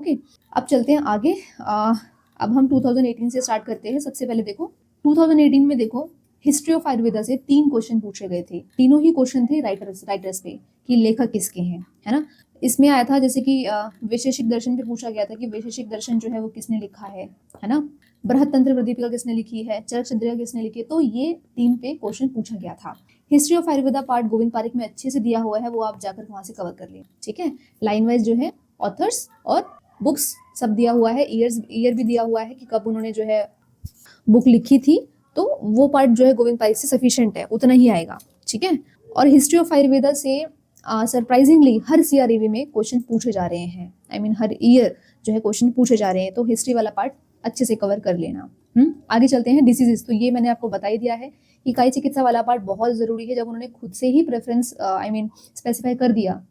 Okay, अब चलते हैं आगे। अब हम 2018 से स्टार्ट करते हैं। सबसे पहले देखो 2018 में देखो हिस्ट्री ऑफ आयुर्वेदा से 3 क्वेश्चन पूछे गए थे। तीनों ही क्वेश्चन थे राइटर्स पे कि लेखक किसके हैं, है ना। इसमें आया था जैसे कि वैशेषिक दर्शन पे पूछा गया था कि वैशेषिक दर्शन जो है वो किसने लिखा है ना। बृहत्तंत्र प्रदीपिका किसने लिखी है, चरक चंद्रिका किसने लिखी है। तो ये 3 पे क्वेश्चन पूछा गया था। History of Ayurveda part Govind Pareek में अच्छे से दिया हुआ है, वो आप जाकर वहां से कवर कर लें, ठीक है। लाइन वाइज जो है ऑथर्स और बुक्स सब दिया हुआ है, ईयर भी दिया हुआ है कि कब उन्होंने जो है बुक लिखी थी। तो वो पार्ट जो है गोविंद पारिक से सफिशिएंट है, उतना ही आएगा, ठीक है। और हिस्ट्री ऑफ आयुर्वेदा से सरप्राइजिंगली हर सीआरईवी में क्वेश्चन पूछे जा रहे हैं। आई मीन हर ईयर जो है क्वेश्चन पूछे जा रहे हैं, तो हिस्ट्री वाला पार्ट अच्छे से कवर कर लेना। आगे चलते हैं डिसीजेस। तो ये मैंने आपको बता ही दिया है कि इकाई चिकित्सा वाला पार्ट बहुत जरूरी है। जब उन्होंने खुद से ही प्रेफरेंस स्पेसिफाई कर दिया,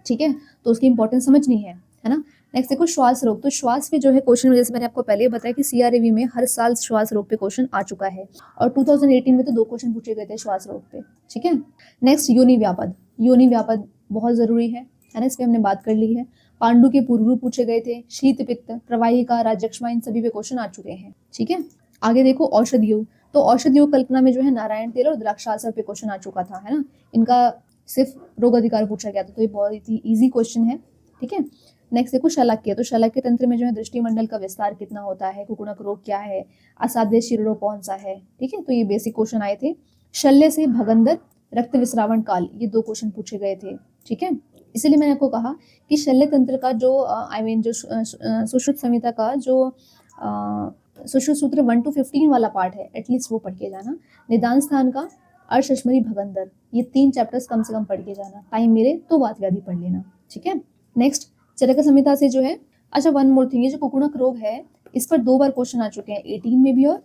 ठीक है, तो उसकी इंपॉर्टेंस समझनी है ना। नेक्स्ट देखो श्वास रोग। तो श्वास पे जो है क्वेश्चन, जैसे मैंने आपको पहले बताया कि सीआरईवी में हर साल श्वास रोग पे क्वेश्चन आ चुका है, और 2018 में तो 2 क्वेश्चन पूछे गए थे श्वास रोग पे, ठीक है। नेक्स्ट योनि व्यापद। योनि व्यापद बहुत जरूरी है ना, इस पे हमने बात कर ली है। पांडु के पूर्व रूप पूछे गए थे, शीत पित्त, प्रवाहिका, राजक्षमा, इन सभी पे क्वेश्चन आ चुके हैं, ठीक है। आगे देखो औषध योग। तो औषध योग कल्पना में जो है नारायण तेल और द्राक्षासव पे क्वेश्चन आ चुका था, है ना। इनका सिर्फ रोग अधिकार पूछा गया था, तो ये बहुत ही ईजी क्वेश्चन है, ठीक है। नेक्स्ट देखो शलाक्य। तो शलाक्य तंत्र में जो है दृष्टिमंडल का विस्तार कितना होता है, कुकुणक रोग क्या है, असाध्य शिरोरोग कौन सा है, ठीक है। तो ये बेसिक क्वेश्चन आए थे। शल्य से भगंदर, रक्त विस्रावण काल, ये 2 क्वेश्चन पूछे गए थे, ठीक है। इसीलिए मैंने आपको कहा कि शल्य तंत्र का जो जो सुश्रुत संहिता का जो सुश्रुत सूत्र 1 to 15 वाला पार्ट है, एटलीस्ट वो पढ़ के जाना। निदान स्थान का, अर्शश्मरी, भगंदर, ये 3 चैप्टर्स कम से कम पढ़ के जाना। टाइम मिले तो वात व्याधि पढ़ लेना, ठीक है। नेक्स्ट चरक संहिता से जो है, अच्छा वन मोर थिंग, ये जो कुकुणक रोग है इस पर 2 बार क्वेश्चन आ चुके हैं, 18 में भी और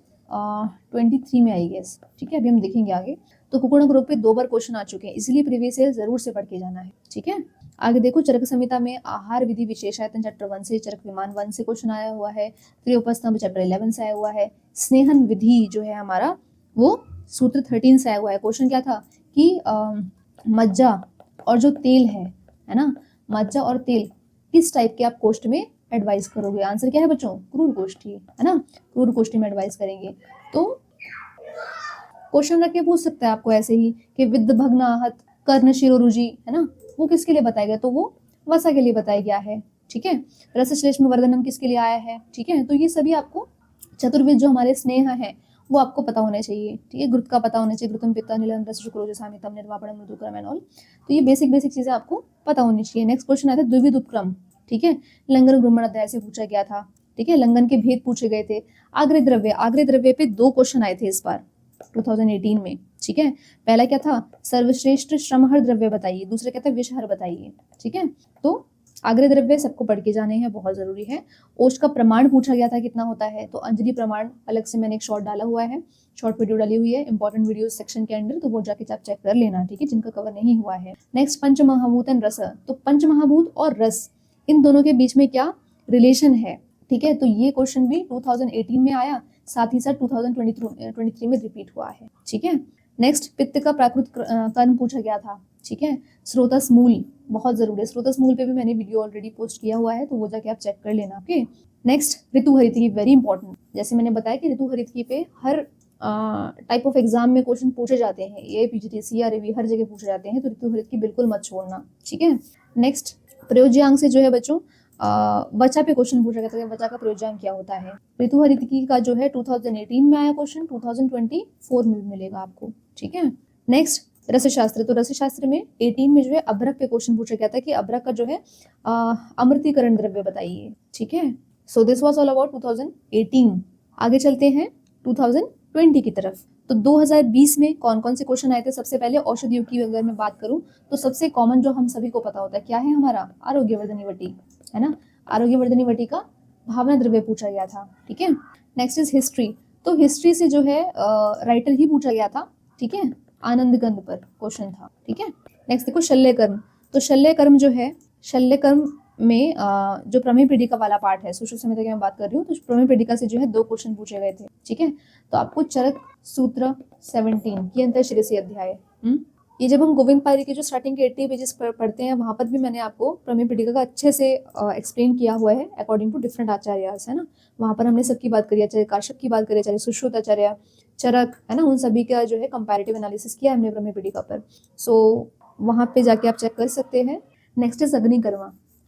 23 में आई गेस, ठीक है। अभी हम देखेंगे आगे। तो कुकुणक रोग पे 2 बार क्वेश्चन आ चुके हैं, इसलिए प्रीवियस ईयर जरूर से पढ़ के जाना है, ठीक है। आगे देखो चरक संहिता में आहार विधि विशेषायतन चैप्टर 1 से, चरक विमान 1 से क्वेश्चन आया हुआ है। त्रिउपस्तंभ चैप्टर 11 से आया हुआ है। स्नेहन विधि जो है हमारा वो सूत्र 13 से आया हुआ है। क्वेश्चन क्या था कि मज्जा और जो तेल है ना, मज्जा और तेल किस टाइप के आप कोष्ठ में एडवाइस करोगे। आंसर क्या है बच्चों, क्रूर कोष्ठी, है ना, क्रूर कोष्ठी में एडवाइस करेंगे। तो क्वेश्चन रख के पूछ सकता है आपको ऐसे ही कि विद्ध भग्न आहत कर्ण शिरोरुजि, है ना, वो किसके लिए बताया गया, तो वो वसा के लिए बताया गया है, ठीक है। रस श्लेष्म वर्धनम किसके लिए आया है, ठीक है। तो ये सभी आपको चतुर्विद जो हमारे स्नेह है वो आपको पता होने चाहिए, ठीक है। घृत का पता होना चाहिए, घृतम पित्ता नीलम रस शुक्रोज सामितम निर्वापणम मृदुक्रम एंड ऑल। तो ये बेसिक चीजें आपको पता होनी चाहिए। नेक्स्ट क्वेश्चन आता है द्विविध उपक्रम, ठीक है। लंगन ब्रह्मण अध्याय से पूछा गया था, ठीक है। लंगन के भेद पूछे गए थे। आग्रह द्रव्य पे 2 क्वेश्चन आए थे इस बार 2018 में, ठीक है। पहला क्या था, सर्वश्रेष्ठ श्रमहर द्रव्य बताइए, दूसरा क्या था, विषहर बताइए, ठीक है। तो आग्रह द्रव्य सबको पढ़ के जाने हैं, बहुत जरूरी है। ओष्ठ का प्रमाण पूछा गया था कितना होता है, तो अंजलि प्रमाण अलग से मैंने एक शॉर्ट डाला हुआ है, शॉर्ट वीडियो डाली हुई है इंपॉर्टेंट वीडियो सेक्शन के अंदर, तो वो जाके आप चेक कर लेना, ठीक है, जिनका कवर नहीं हुआ है। नेक्स्ट पंचमहाभूत एंड रस। तो पंचमहाभूत और रस इन दोनों के बीच में क्या रिलेशन है, ठीक है। तो ये क्वेश्चन भी 2018 में आया, साथ ही साथ 2023 में रिपीट हुआ है, ठीक है। नेक्स्ट पित्त का प्राकृत कर्म पूछा गया था, ठीक है। स्रोतस मूल बहुत जरूरी है, स्रोतस मूल पे भी मैंने वीडियो ऑलरेडी पोस्ट किया हुआ है, तो वो जाके आप चेक कर लेना, ओके। नेक्स्ट ऋतु हरितकी, वेरी इंपॉर्टेंट। जैसे मैंने बताया कि ऋतु हरितकी पे हर टाइप ऑफ एग्जाम में क्वेश्चन पूछे जाते हैं, ये पीजीटी सीआरईवी हर जगह पूछे जाते हैं, तो ऋतु हरितकी बिल्कुल मत छोड़ना, ठीक है। नेक्स्ट प्रयोज्यांग से जो है बच्चों बच्चा पे क्वेश्चन पूछा गया था, बच्चा का प्रयोज्यांग क्या होता है। ऋतु हरितकी का जो है 2018 में आया क्वेश्चन, 2024 में भी मिलेगा आपको, ठीक है। नेक्स्ट रसशास्त्र। तो रसशास्त्र में 18 में जो है अभ्रक पे क्वेश्चन पूछा गया था कि अभ्रक का जो है अमृतीकरण द्रव्य बताइए, ठीक है। सो दिस वाज ऑल अबाउट 2018। आगे चलते हैं 2020 की तरफ। तो 2020 में कौन कौन से क्वेश्चन आए थे। सबसे पहले औषध योग की अगर मैं बात करूं तो सबसे कॉमन जो हम सभी को पता होता है क्या है हमारा, आरोग्यवर्धनी वटी, है ना। आरोग्यवर्धनी वटी का भावना द्रव्य पूछा गया था, ठीक है। Next is history. तो हिस्ट्री से जो है राइटर ही पूछा गया था, ठीक है, आनंद गंध पर क्वेश्चन था, ठीक है। नेक्स्ट देखो शल्य कर्म। तो शल्य कर्म जो है, शल्य कर्म में जो प्रमेय पीडिका वाला पार्ट है, सुश्रुत संहिता की मैं बात कर रही हूँ, तो प्रमेय पीडिका से जो है 2 क्वेश्चन पूछे गए थे, ठीक है। तो आपको चरक सूत्र 17 की अंतःशिरसी अध्याय, ये जब हम गोविंद पायरी के जो स्टार्टिंग के 80 पेजेस पढ़ते हैं वहाँ पर भी मैंने आपको प्रमेय पीठिका का अच्छे से एक्सप्लेन किया हुआ है अकॉर्डिंग टू डिफरेंट आचार्यास, है ना। वहाँ पर हमने सबकी बात करी, चाहे काश्यप की बात करें, चाहे सुश्रुत आचार्य, चरक, है ना, उन सभी का जो है कंपैरेटिव एनालिसिस किया हमने प्रमेय पीठिका पर। सो वहाँ पे जाके आप चेक कर सकते हैं। नेक्स्ट इज अग्निकर्म,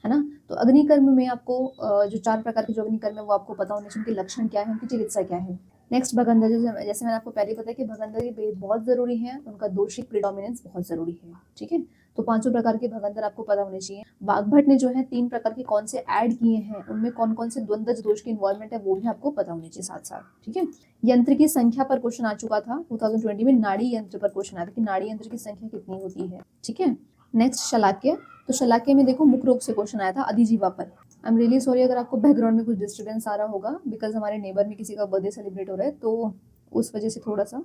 है ना। तो अग्निकर्म में आपको जो 4 प्रकार के जो अग्निकर्म है वो आपको पता होने चाहिए, उनके लक्षण क्या है, उनकी चिकित्सा क्या है। नेक्स्ट भगंदर, जैसे मैंने आपको पहले बताया कि भगंदर के भेद बहुत जरूरी है, उनका दोषिक प्रिडोमिनेंस बहुत जरूरी है, ठीक है। तो 5 प्रकार के भगंदर आपको पता होने चाहिए। वाग्भट ने जो है 3 प्रकार के कौन से ऐड किए हैं, उनमें कौन कौन से द्वंद्व दोष की इन्वॉल्वमेंट है वो भी आपको पता होनी चाहिए साथ साथ, ठीक है। यंत्र की संख्या पर क्वेश्चन आ चुका था 2020 में, नाड़ी यंत्र पर क्वेश्चन आया था कि नाड़ी यंत्र की संख्या कितनी होती है, ठीक है। नेक्स्ट शलाक्य, तो शलाक्य में देखो मुख्य रूप से क्वेश्चन आया था अधिजीवा पर। आई एम रियली सॉरी अगर आपको बैकग्राउंड में कुछ डिस्टर्बेंस आ रहा होगा, बिकॉज हमारे नेबर में किसी का बर्थडे सेलिब्रेट हो रहा है तो उस वजह से थोड़ा सा।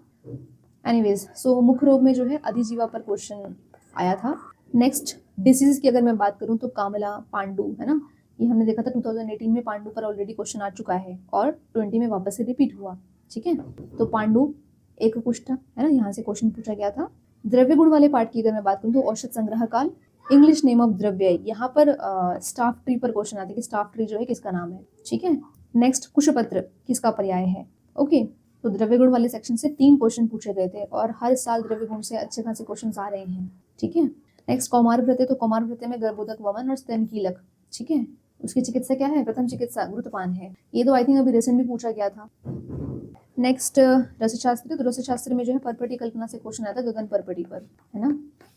एनीवेज, सो मुख्य रूप में जो है अधिजीवा पर क्वेश्चन आया था। नेक्स्ट डिसीज की अगर मैं बात करूं तो कामला, पांडु, है ना, ये हमने देखा था 2018 में पांडु पर ऑलरेडी क्वेश्चन आ चुका है और 20 में वापस से रिपीट हुआ, ठीक है। तो पांडु एक कुष्ठ, है ना, यहाँ से क्वेश्चन पूछा गया था। द्रव्य गुण वाले पार्ट की अगर मैं बात करूँ तो औषध संग्रह काल, इंग्लिश नेम ऑफ द्रव्य, यहाँ पर स्टाफ ट्री पर क्वेश्चन आते हैं कि स्टाफ ट्री जो है किसका नाम है, ठीक है। नेक्स्ट कुशपत्र किसका पर्याय है, ओके। तो द्रव्य गुण वाले सेक्शन से 3 क्वेश्चन पूछे गए थे और हर साल द्रव्य गुण से अच्छे खासे क्वेश्चन आ रहे हैं, ठीक है। नेक्स्ट कौमार व्रत, तो कौमार व्रत में गर्भोदक वमन और स्तन कीलक, ठीक है। उसकी चिकित्सा क्या है, प्रथम चिकित्सा घृतपान है। ये तो आई थिंक अभी रिसेंट भी पूछा गया था। नेक्स्ट रसशास्त्र, तो रसशास्त्र में जो है परपटी कल्पना से क्वेश्चन आया था गगन परपटी पर, है ना,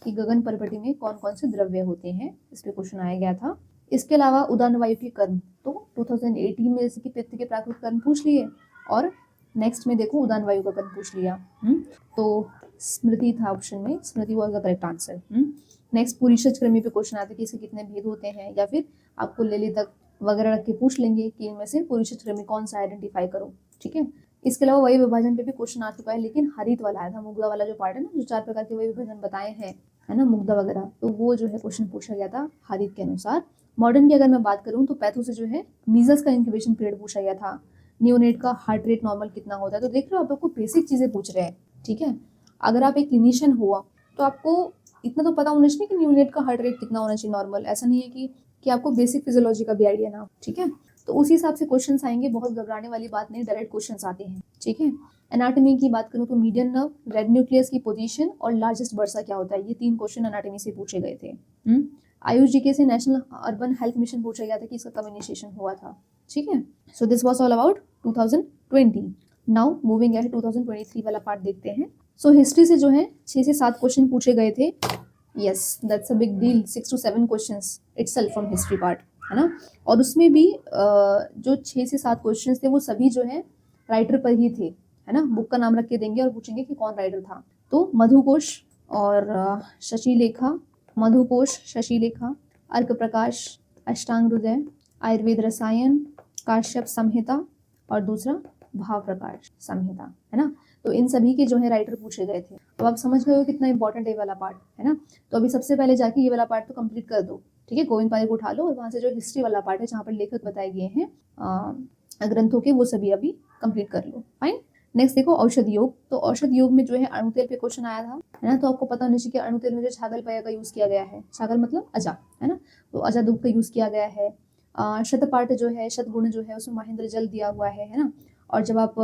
कि गगन परपटी में कौन कौन से द्रव्य होते हैं, इस पे क्वेश्चन आया गया था। इसके अलावा उदान वायु के कर्म, तो 2018 में जैसे कि पित्त के प्राकृतिक कर्म पूछ लिए और नेक्स्ट में देखो उदान वायु का कर्म पूछ लिया। तो स्मृति था ऑप्शन में, Smriti was the correct answer. Next पुरीषज क्रमी पे क्वेश्चन आते हैं कि इसके कितने भेद होते हैं, या फिर आपको ललितक वगैरह रख के पूछ लेंगे कि इनमें से पुरीषज क्रमी कौन सा आइडेंटिफाई करो, ठीक है। इसके अलावा वही विभाजन पे भी क्वेश्चन आ चुका है, लेकिन हरित वाला आया था, मुग्धा वाला जो पार्ट है ना, जो 4 प्रकार के वही विभाजन बताए हैं, है ना, मुग्धा वगैरह, तो वो जो है क्वेश्चन पूछा गया था हरित के अनुसार। मॉडर्न की अगर मैं बात करूँ तो पैथो से जो है मीजल्स का इंक्यूबेशन पीरियड पूछा गया था। नियोनेट का हार्ट रेट नॉर्मल कितना होता है, तो देख रहे हो आप आपको बेसिक चीजें पूछ रहे हैं, ठीक है। अगर आप एक क्लिनिशियन हुआ तो आपको इतना तो पता होना चाहिए कि नियोनेट का हार्ट रेट कितना होना चाहिए नॉर्मल, ऐसा नहीं है कि आपको बेसिक फिजियोलॉजी का भी आइडिया ना, ठीक है। तो उसी हिसाब से क्वेश्चंस आएंगे, बहुत घबराने वाली बात नहीं, डायरेक्ट क्वेश्चंस आते हैं, ठीक है। एनाटॉमी की बात करूं तो मीडियन नर्व, रेड न्यूक्लियस की पोजीशन और लार्जेस्ट बर्सा क्या होता है, ये 3 क्वेश्चन एनाटॉमी से पूछे गए थे। आयुष जीके से नेशनल अर्बन हेल्थ मिशन पूछा गया था कि इसका कब इनिशिएशन हुआ था, ठीक है। सो this was all about 2020। Now moving ahead 2023 वाला पार्ट देखते हैं। सो हिस्ट्री से जो है 6 से 7 क्वेश्चन पूछे गए थे। Yes, that's a big deal, 6 to 7 questions itself from history part, है ना। और उसमें भी जो 6 से 7 क्वेश्चंस थे वो सभी जो है राइटर पर ही थे, है ना। बुक का नाम रख के देंगे और पूछेंगे कि कौन राइटर था। तो मधुकोश और शशिलेखा, मधुकोश, शशिलेखा, अर्क प्रकाश, अष्टांग हृदय, आयुर्वेद रसायन, काश्यप संहिता और दूसरा भाव प्रकाश संहिता, है ना। तो इन सभी के जो है राइटर पूछे गए थे। तो आप समझ गए हो कितना इंपॉर्टेंट है ये वाला पार्ट, है ना। तो अभी सबसे पहले जाके ये वाला पार्ट तो कंप्लीट कर दो, ठीक है। गोविंद पायरी को उठा लो और वहां से जो हिस्ट्री वाला पार्ट है जहाँ पर लेखक बताए गए हैं ग्रंथों के, वो सभी अभी कंप्लीट कर लो, फाइन। नेक्स्ट देखो औषध योग, तो औषध योग में जो है अणुतेल पे क्वेश्चन आया था, है ना। तो आपको पता होना चाहिए कि अणुतेल में जो छागल पाया का यूज किया गया है, छागल मतलब अजा, है ना, तो अजा दूध का यूज किया गया है। शतपाठ जो है, शतगुण जो है उसमें महेंद्र जल दिया हुआ है ना। और जब आप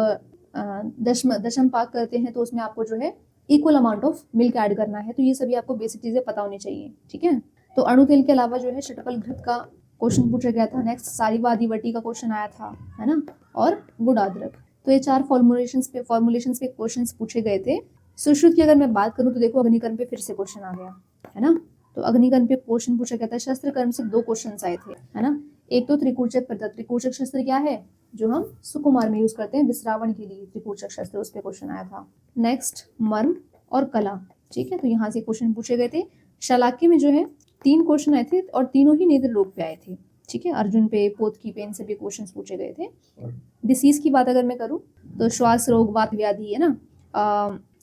दशम पाक करते हैं तो उसमें आपको जो है equal amount of milk add करना है। तो ये सभी आपको बेसिक चीजें पता होनी चाहिए, ठीक है। तो अणु तेल के अलावा जो है षटफल घृत का क्वेश्चन पूछा गया था। नेक्स्ट सारीवादिवटी का क्वेश्चन आया था, है ना, और गुड़ अदरक। तो ये 4 फॉर्मुलेशंस पे क्वेश्चंस पूछे गए थे। सुश्रुत की अगर मैं बात करूं तो देखो अग्निकर्म पे फिर से क्वेश्चन आ गया, है ना। तो अग्निकर्म पे क्वेश्चन पूछा गया था। शस्त्र कर्म से 2 क्वेश्चन आए थे, है ना। एक तो त्रिकूर्चक पद्धति, त्रिकूर्चक शस्त्र क्या है, जो हम सुकुमार में यूज करते हैं विश्रावण के लिए, त्रिकूर्चक शस्त्र, उस पे क्वेश्चन आया था। नेक्स्ट मर्म और कला, ठीक है। तो यहाँ से क्वेश्चन पूछे गए थे। शलाक्य में जो है 3 क्वेश्चन आए थे और तीनों ही नेत्र रोग पे आए थे, ठीक है। अर्जुन पे, पोतकी पे, इन सभी क्वेश्चन पूछे गए थे। डिसीज की बात अगर मैं करूँ तो श्वास रोग, वात व्याधि, है ना,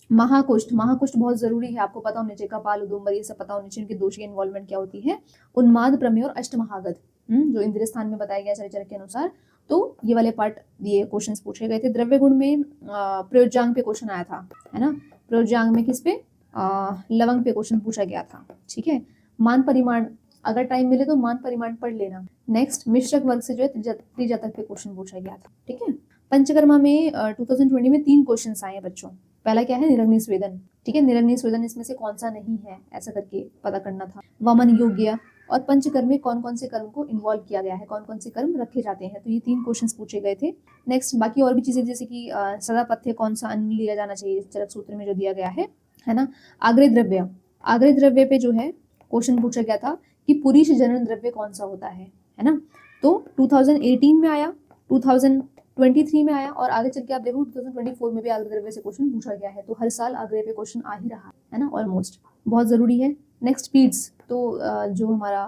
महाकुष्ठ बहुत जरूरी है, आपको पता होना चाहिए। कपाल, उदुम्बर, ये सब पता होना चाहिए, उनकी दोष की इन्वॉल्वमेंट क्या होती है। उन्माद, प्रमेय और अष्टमहागध, जो इंद्रिय स्थान में बताया गया चरित्र के अनुसार। तो ये वाले पार्ट, ये क्वेश्चंस पूछे गए थे। द्रव्य गुण में प्रयोज्यांग पे क्वेश्चन आया था, है ना। प्रयोज्यांग में किस पे, लवंग पे क्वेश्चन पूछा गया था, ठीक है। मान परिमाण, अगर टाइम मिले तो मान परिमाण पढ़ लेना। नेक्स्ट मिश्रक वर्ग से जो है त्रिजातक पे क्वेश्चन पूछा गया था, ठीक है। पंचकर्मा में 2020 में 3 क्वेश्चन आए हैं बच्चों। पहला क्या है, निरंग निस्वेदन, ठीक है। निरंग निस्वेदन इसमें से कौन सा नहीं है, ऐसा करके पता करना था। वमन योग्य और पंचकर्म में कौन कौन से कर्म को इन्वॉल्व किया गया है, कौन कौन से कर्म रखे जाते हैं, तो ये 3 क्वेश्चंस पूछे गए थे। नेक्स्ट बाकी और भी चीजें, जैसे कि सदा पथ्य कौन सा अन्न लिया जाना चाहिए, चरक सूत्र में जो दिया गया है ना। आग्रह द्रव्य, आग्रह द्रव्य पे जो है क्वेश्चन पूछा गया था कि पुरुष जनन द्रव्य कौन सा होता है ना। तो 2018 में आया, 2023 में आया, और आगे चल के आप देखो 2024 में भी आग्रह द्रव्य से क्वेश्चन पूछा गया है। तो हर साल आग्रह पे क्वेश्चन आ ही रहा है ना, ऑलमोस्ट, बहुत जरूरी है। नेक्स्ट पीड्स, तो जो हमारा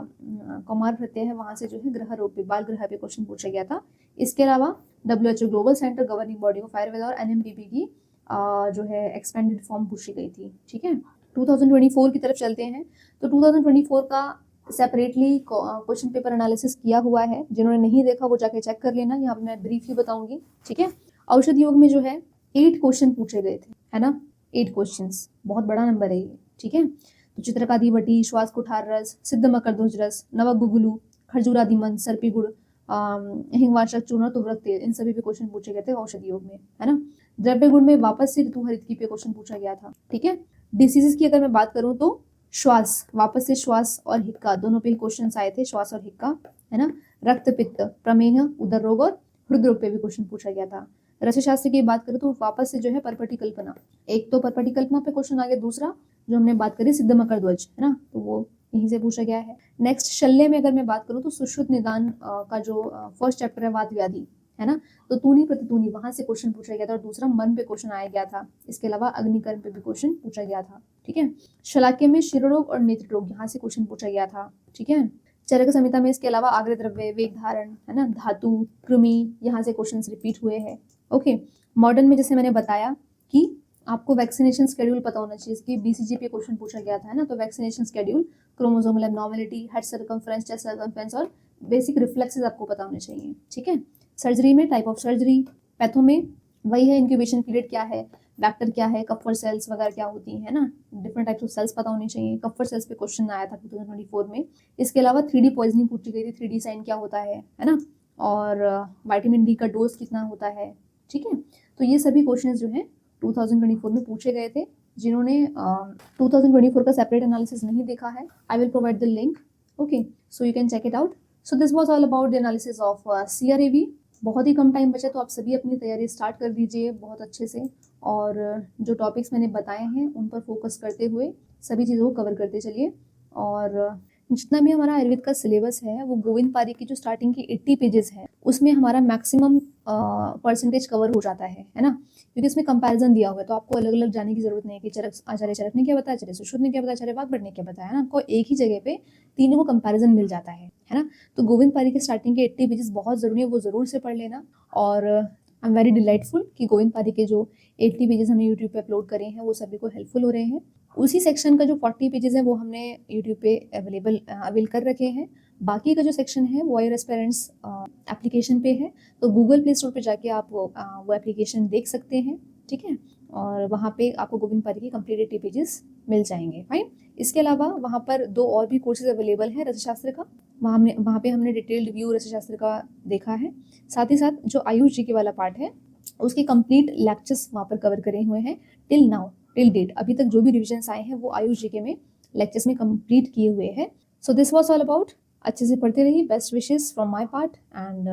कौमार प्रत्यय है वहां से जो है ग्रह रोग पे, बाल ग्रह पे क्वेश्चन पूछा गया था। इसके अलावा WHO global centre governing body of Ayurveda और NMPP की जो है एक्सपेंडेड फॉर्म पूछी गई थी, ठीक है। 2024 की तरफ चलते हैं। तो 2024 का सेपरेटली क्वेश्चन पेपर एनालिसिस किया हुआ है, जिन्होंने नहीं देखा वो जाके चेक कर लेना, यहाँ पे मैं ब्रीफली बताऊंगी, ठीक है। औषध योग में जो है 8 क्वेश्चन पूछे गए थे, है ना, 8 क्वेश्चंस, बहुत बड़ा नंबर है ये, ठीक है। तो चित्रकादि वटी, श्वास कुठार रस, सिद्ध मकर ध्वज रस, नवगुगुलू, खरजूरादि मंद, सर्पी गुड़, हिंगवाचक चूर्ण, तुव्रक तेल, इन सभी पे क्वेश्चन पूछे गए थे औषध योग में, है ना। द्रव्य गुण में वापस से ऋतु हरित की पे क्वेश्चन पूछा गया था, ठीक है। डिसीजेस की अगर मैं बात करूं तो श्वास, वापस से श्वास और हिक्का दोनों पे क्वेश्चन आए थे, श्वास और हिक्का, है ना। रक्त पित्त, प्रमेह, उदर रोग और हृदय रोग पे भी क्वेश्चन पूछा गया था। रसशास्त्र की बात करें तो वापस से जो है परपटी कल्पना, एक तो परपटी कल्पना पे क्वेश्चन आ गया, दूसरा जो हमने बात करी सिद्ध मकर ध्वज, है ना, तो वो यहीं से पूछा गया है। नेक्स्ट शल्य में अगर मैं बात करूं तो सुश्रुत निदान का जो फर्स्ट चैप्टर है वात व्याधि, है ना, तो तूनी प्रतितूनी वहां से क्वेश्चन पूछा गया था, और दूसरा मन पे क्वेश्चन आया गया था। इसके अलावा अग्निकर्म पे भी क्वेश्चन पूछा गया था, ठीक है। शलाक्य में शिरोरोग और नेत्र रोग, यहाँ से क्वेश्चन पूछा गया था, ठीक है। चरक संहिता में इसके अलावा आग्रह द्रव्य, वेग धारण, है ना, धातु, कृमि, यहाँ से क्वेश्चन रिपीट हुए हैं, ओके। मॉडर्न में जैसे मैंने बताया कि आपको वैक्सीनेशन शेड्यूल पता होना चाहिए, इसकी BCG पे क्वेश्चन पूछा गया था, है ना। तो vaccination schedule, chromosomal abnormality, head circumference, chest circumference और बेसिक रिफ्लेक्सेस आपको पता होने चाहिए, ठीक है। सर्जरी में टाइप ऑफ सर्जरी, पैथो में वही है, इंक्यूबेशन पीरियड क्या है, वैक्टर क्या है, कफर सेल्स वगैरह क्या होती है ना, डिफरेंट टाइप्स ऑफ सेल्स पता होनी चाहिए। कफर सेल्स पे क्वेश्चन आया था 2024 में। इसके अलावा 3D पॉइजनिंग पूछी गई थी, 3D साइन क्या होता है ना, और विटामिन D का डोज कितना होता है, ठीक है। तो ये सभी क्वेश्चन जो है 2024 में पूछे गए थे। जिन्होंने 2024 का सेपरेट एनालिसिस नहीं देखा है, I will provide the link, okay, so you can check it out. So this was all about the analysis of CRAV। बहुत ही कम टाइम बचा, तो आप सभी अपनी तैयारी स्टार्ट कर दीजिए बहुत अच्छे से, और जो टॉपिक्स मैंने बताए हैं उन पर फोकस करते हुए सभी चीज़ों को कवर करते चलिए। और जितना भी हमारा आयुर्वेद का सिलेबस है वो गोविंद पारिक की जो स्टार्टिंग की 80 पेजेस है उसमें हमारा मैक्सिमम परसेंटेज कवर हो जाता है ना, क्योंकि इसमें कंपैरिजन दिया हुआ है। तो आपको अलग अलग जाने की जरूरत नहीं है कि चरक आचार्य चरक ने क्या बताया, आचार्य सुश्रुत ने क्या बताया, आचार्य वाग्भट ने क्या बताया, ना, आपको एक ही जगह पे तीनों को कंपैरिजन मिल जाता है ना। तो गोविंद पारिक की स्टार्टिंग के 80 पेजेस बहुत जरूरी है, वो जरूर से पढ़ लेना। और आई एम वेरी डिलाइटफुल कि गोविंद पारिक के जो 80 पेजेस हमने यूट्यूब पे अपलोड करे हैं वो सभी को हेल्पफुल हो रहे हैं। उसी सेक्शन का जो 40 पेजेस है वो हमने यूट्यूब पे अवेल कर रखे हैं। बाकी का जो सेक्शन है वो आयुर एस्पिरेंट्स एप्लीकेशन पे है, तो गूगल प्ले स्टोर पे जाके आप वो एप्लीकेशन देख सकते हैं, ठीक है। और वहाँ पे आपको गोविंद पारिक की कंप्लीट 80 पेजेस मिल जाएंगे, फाइन। इसके अलावा वहाँ पर 2 और भी कोर्सेज अवेलेबल है रसशास्त्र का, वहाँ पे हमने डिटेल्ड व्यू रसशास्त्र का देखा है। साथ ही साथ जो आयुष जी के वाला पार्ट है उसके कंप्लीट लेक्चर्स वहाँ पर कवर करे हुए हैं टिल नाउ, टिल डेट। अभी तक जो भी रिविजन्स आए हैं वो आयुष जी के में लेक्चर्स में कंप्लीट किए हुए हैं। सो दिस वाज ऑल अबाउट। अच्छे से पढ़ते रहिए, best wishes from my part, and